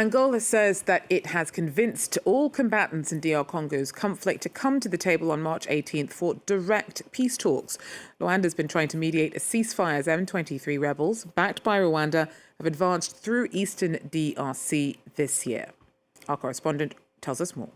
Angola says that it has convinced all combatants in DR Congo's conflict to come to the table on March 18th for direct peace talks. Luanda has been trying to mediate a ceasefire as M23 rebels, backed by Rwanda, have advanced through eastern DRC this year. Our correspondent tells us more.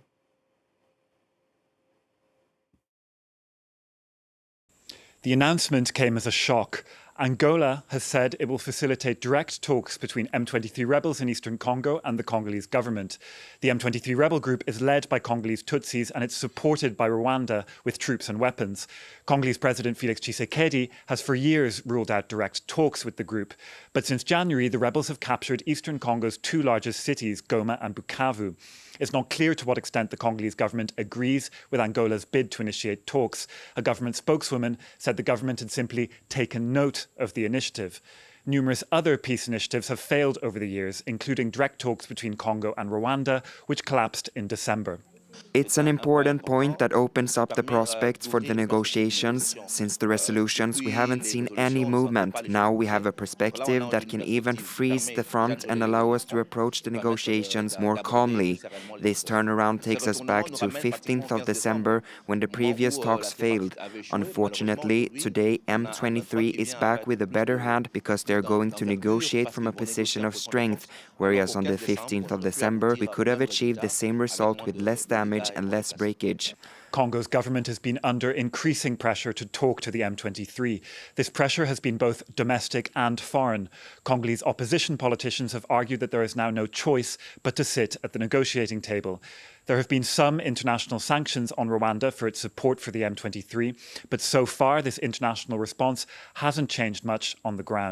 The announcement came as a shock. Angola has said it will facilitate direct talks between M23 rebels in eastern Congo and the Congolese government. The M23 rebel group is led by Congolese Tutsis and it's supported by Rwanda with troops and weapons. Congolese President Félix Tshisekedi has for years ruled out direct talks with the group. But since January, the rebels have captured eastern Congo's two largest cities, Goma and Bukavu. It's not clear to what extent the Congolese government agrees with Angola's bid to initiate talks. A government spokeswoman said the government had simply taken note of the initiative. Numerous other peace initiatives have failed over the years, including direct talks between Congo and Rwanda, which collapsed in December. It's an important point that opens up the prospects for the negotiations. Since the resolutions, we haven't seen any movement. Now we have a perspective that can even freeze the front and allow us to approach the negotiations more calmly. This turnaround takes us back to 15th of December when the previous talks failed. Unfortunately, today M23 is back with a better hand because they're going to negotiate from a position of strength, whereas on the 15th of December we could have achieved the same result with less damage and less breakage. Congo's government has been under increasing pressure to talk to the M23. This pressure has been both domestic and foreign. Congolese opposition politicians have argued that there is now no choice but to sit at the negotiating table. There have been some international sanctions on Rwanda for its support for the M23, but so far this international response hasn't changed much on the ground.